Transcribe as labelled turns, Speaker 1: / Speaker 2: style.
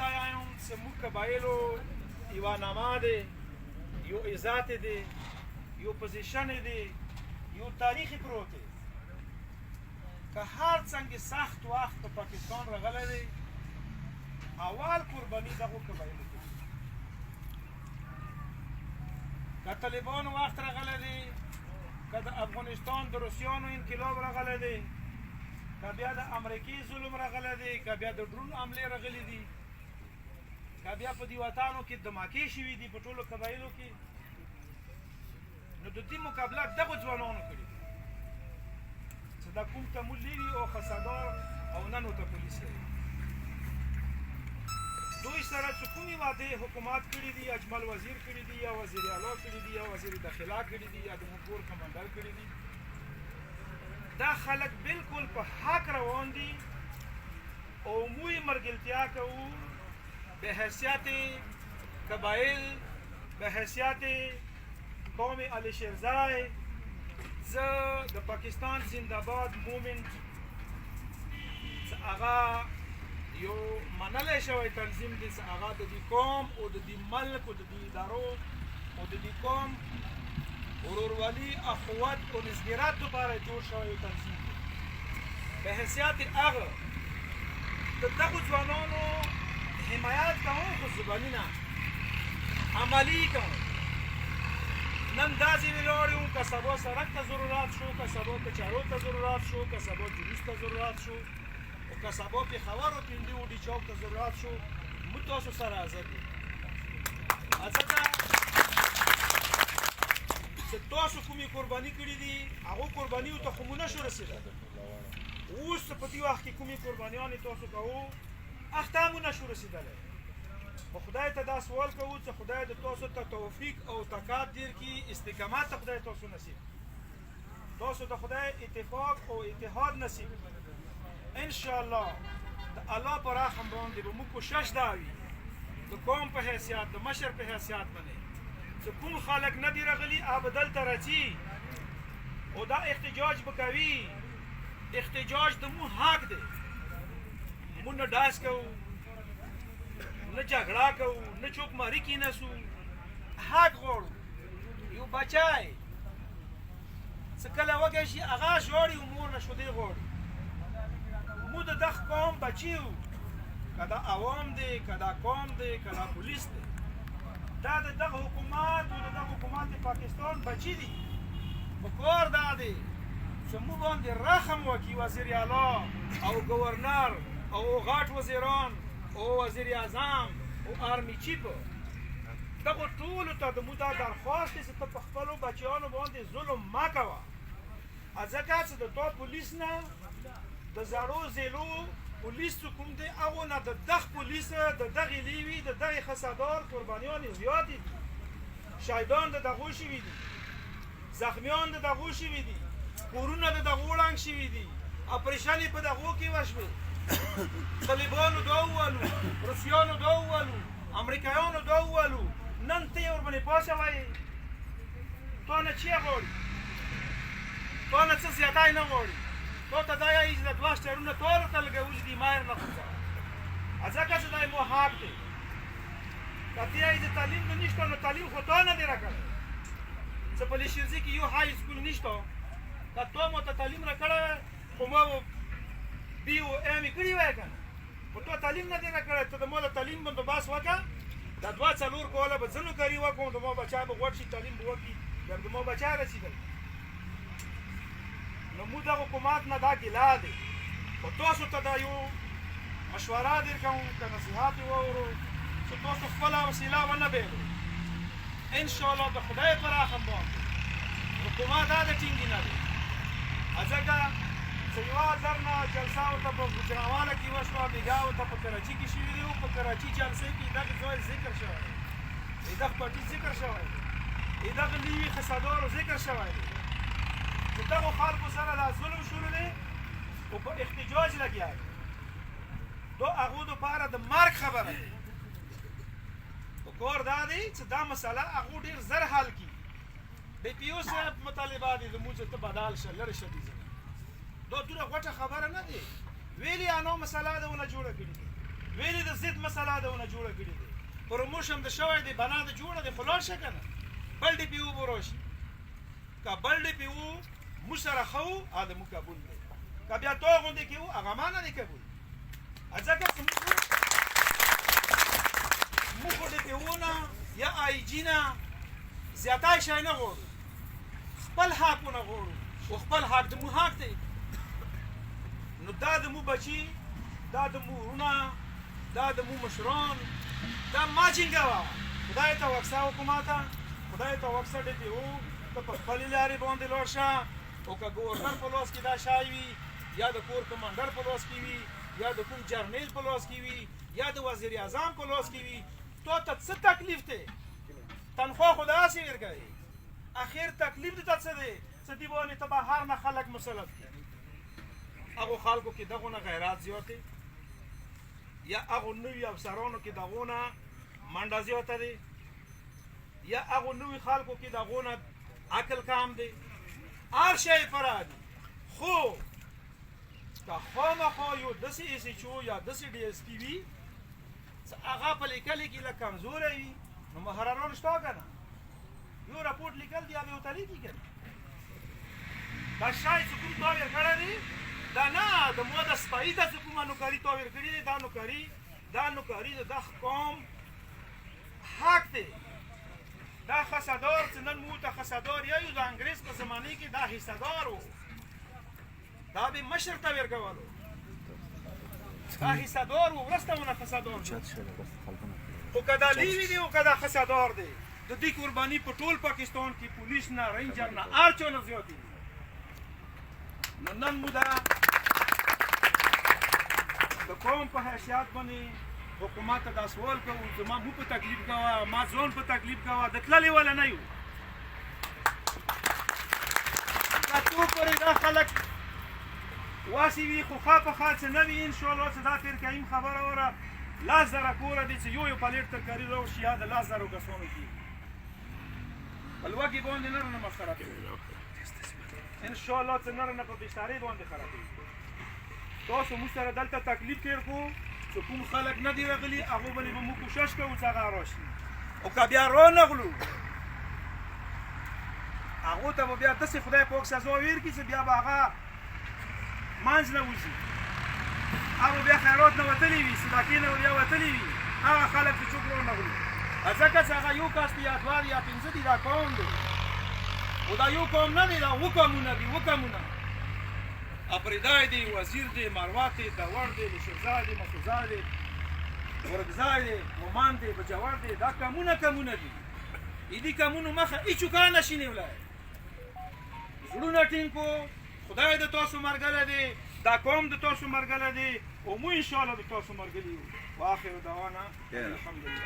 Speaker 1: دا یم چې موږ قبایلو یوه نامه دی، یو عزت دی، یو پوزیشن دی، یو تاریخ پروت دی. که هر څنګه سخت وخت په پاکستان راغلی دی، اول قرباني دغو قبایلو کې. که طالبان وخت راغلی دی، که د افغانستان د روسیانو انقلاب راغلی دی، که بیا د امریکې ظلم راغلی دی، که بیا د ډرون حملې راغلي دي، که بیا په دې وطنو کې دماکې شوي دي په ټولو قبایلو کې، نو د دې مقابله دغو ځوانانو کړې ده چې دا کوم تمول لري او خسادار او نن ورته پولیس لري. دوی سره چې کومې وعدې حکومت کړي دي، اجمل وزیر کړي دي، یا وزیر اعلی کړي دي، یا وزیر داخله کړي دي، یا د مقبول کمانډر کړي دي، دا خلک بالکل په حق روان دي او موږ مرګلتیا کوو به حیثیت قبایل، به حیثیت قوم علی شیرزای. زه د پاکستان زنده‌باد مومنټ چې هغه یو منلی شوی تنظیم دی چې هغه د دې قوم او د دې ملک او د دې ادارو او د دې قوم ورورولي، اخوت او نسګرات لپاره جوړ شوی یو تنظیم دی. به حیثیت هغه د دغو ځوانانو حمایت کوم، خو زباني نه، عملي کوم. نن داسې ولاړ یو که سبا سړک ته ضرورت شو، که سبا کچارو ته ضرورت شو، که سبا جلوس ته ضرورت شو، او که سبا پېښور او پنډي او ډي چوک ته ضرورت شو، موږ تاسو سره حاضر یو. ځکه چې تاسو کومې قرباني کړي دي، هغو قربانیو ته خو مو نشو رسېدلی. اوس په دې وخت کې کومې قربانیانې تاسو کوو، هغه ته مو نشو رسېدلی. خو خدای ته دا سوال کوو چې خدای د تاسو ته توفیق او طاقت ډېر کړي، استقامت ته خدای تاسو نصیب کړي، تاسو ته خدای اتفاق او اتحاد نصیب کړي. انشاءالله د الله په رحم باندې به موږ کوشش دا وي د قوم په حیثیت، د مشر په حیثیت باندې چې کوم خلک نه دي راغلي، هغه به دلته راځي او دا احتجاج به کوي. احتجاج د مو حق دی، مونږ نه ډاس کوو، نه جګړه کوو، نه چوکماري کې نسو، حق غواړو. یو بچی چې کله وږی شي هغه ژاړي او مور نه شیدې غواړي. موږ د دغه قوم بچي یو، که دا عوام دی، که دا قوم دی، که دا پولیس دی، دا د دغه حکومت او د دغه حکومت د پاکستان بچي دي. پکار دا دی چې موږ باندې رحم وکړي وزیر اعلی او ګورنر او غټ وزیران او وزیر اعظم او آرمي چیف، دغو ټولو ته د موږ دا درخواست دی چې ته په خپلو بچیانو باندې ظلم مه کوه. ځکه چې د تا پولیس نه، د زړو زیلو پولیس چې کوم دی، هغو نه د دغه پولیس، د دغې لیوي، د دغې خسادار قربانیانې زیاتې دي. شهیدان د دغو شوي دي، زخمیان د دغو شوي دي، کورونه د دغو ړنګ شوي دي، اپریشنې په دغو کې وشوې. طالبانو دا ووالو، روسیانو دا ووالو، امریکایانو دا ووالو، نن ته یې ورباندې پاڅه وایې. تا نه چی غواړي؟ تا نه څه زیاتی نه غواړي؟ تا ته دا یایي چې د دوه سټرونه ټول ورته لګولي دي، ما یې نه خوځوه. ځکه چې دا یې مو حق دی. که ته یایي چې تعلیم نه نشته، نو تعلیم خو تا نه دی راکړی. چې په لیشرزي کې یو های سکول نشته، که تا ما ته تعلیم راکړی خو ما بي او ایم یې کړي وای که نه، خو تا تعلیم نه دی راکړی. ته د ما د تعلیم بندوبست وکړه، دا دوه څلور کاله به زه نوکري وکړم، د ما بچی به غوږ شي، تعلیم به وکړي، بیا به د ما بچی رسېدلی. نو موږ د حکومت نه دا ګیله دی. خو تاسو ته دا یو مشوره درکوم، که نصیحت یې واورو چې تاسو خپله وسیله ونه بېلو. انشاءالله د خدای په رحم باندې حکومت هغه ټینګې نه دی. ځکه چې یوه زر نه جلسه ورته په ګوجرانواله کې وشوه، بېګا ورته په کراچي کې شوي دي. په کراچي جلسې کې دغه ځای ذکر شوی دی، دغه پارټي ذکر شوی دی، دغه لیوي خسادارو ذکر شوی دی چې دغو خلکو سره دا ظلم شروع دی او په احتجاج لګیا دی. دا هغو دپاره د مرګ خبره دی. پکار دا دی چې دا مسله هغو ډېر زر حل کړي. د پي او صاحب مطالبه دی زموږ چې ته بدل شه، لرې شه دې ځای. دا دومره غوټه خبره نه دی. ویلې انا مسله ده ونه جوړه کړې، ویلې د ضد مسله ده ونه جوړه کړې ده پروموشن د شوی دی بنا د جوړه دی خو لاړ شه که نه بل ډي پي او به راشي که بل ډي پي او موږ سره ښه وو هغه د موږ قبول دی که بیا تا غوندې کې وو هغه ما نه دی قبول ځکه موږ خو ډي پي او نه یا آی جي نه زیاتی شی نه غواړو خپل حقونه غواړو او خپل حق د مو حق دی نو دا د مو بچي دا د مو ورونه دا د مو مشران دا ما جینګوه خدای ته وکسه وکړو ما ته خدای ته وکسه ډي پي او ته په خپلې لارې باندې لاړ شه او که ګورنر په لاس کې دا شی وي یا د کور کمانډر په لاس کې وي یا د کوم جرنیل په لاس کې وي یا د وزیر اعظم په لاس کې وي تا ته څه تکلیف دی تنخوا خو داسې ورکوي اخر تکلیف دې ته څه دی څه دې باندې ته بهر نه خلک مسلط کړي هغو خلکو کې دغونه غیرات زیات دی یا هغو نوي افسرانو کې دغونه منډه زیاته دی یا هغو نوي خلکو کې دغونه عقل کم دی هر شی فرا دی خو که خامخا یو داسې ایس ایچ او یا داسې ډي ایس پي وي هغه په لیکلي کې لږ کمزوری وي نو محرران شته که نه یو راپورټ لیکل دی هغه ورته لیکي که نه دا شی چې کوم تا ویر کړی دی دا نه د مو د سپایي ته چې کومه نوکري تا ویر کړي دی دا نوکري د دغه قوم حق دی دا خسدار چې نن مو ته خسدار یا یو د انګریز په زمانې کې دا حصهدار و دا به مشر ته ورکولو دا حصهدار و وروسته ونه خسدار خو که دا لیوي دی او که دا خسدار دی د دې قرباني په ټول پاکستان کې پولیس نه رینجر نه هر چا نه زیات دي نو نن مو دا د قوم په حیثیت باندې حکومت ته دا سوال کوو زما مو په تکلیف کوه ما ځان په تکلیف کوه د تللې ولا نه یو که تو پورې دا خلک واسې وي خو ښه په ښه څه نه وي انشاءالله چې دا تېر کریم خبره وره 10,000 کوره دي چې یو پلیټ ترکاري راوشي یا د 10,000 کسانو کې په لوږې باندې نه رانه مخ خرابوي انشاءالله چې نه رانه په بسترې باندې خرابوي تاسو موږ سره دلته تکلیف تېر کړو چې کوم خلک نه دي راغلي هغو باندې به موږ کوشش کوو چې هغه راشي او که بیا رانغلو هغو ته به بیا داسې خدای پاک سزا ورکړي چې بیا به هغه منځ نه وځي هغه بیا خیرات نه وتلي وي صدقې نه بیا وتلي وي هغه خلک چې څوک رانغلو ځکه چې هغه یو کس دی یا دوه یا پنځه دي دا قوم دی خو دا یو قوم نه دی دا اووه قومونه دي اووه قومونه اپریدای دی وزیر دی مروت دی دور دی مشرزای دی مسوزای دی ورکزای دی مومند دی بجاور دی دا قومونه دي ایدي قومونو مخه هیڅوک نشي نیولی زړونه ټینګ کړو خدای د تاسو مرګلی دی دا قوم د تاسو مرګلی دی او مو انشاءالله د تاسو مرګلي یو واخر دعوانا الحمدلله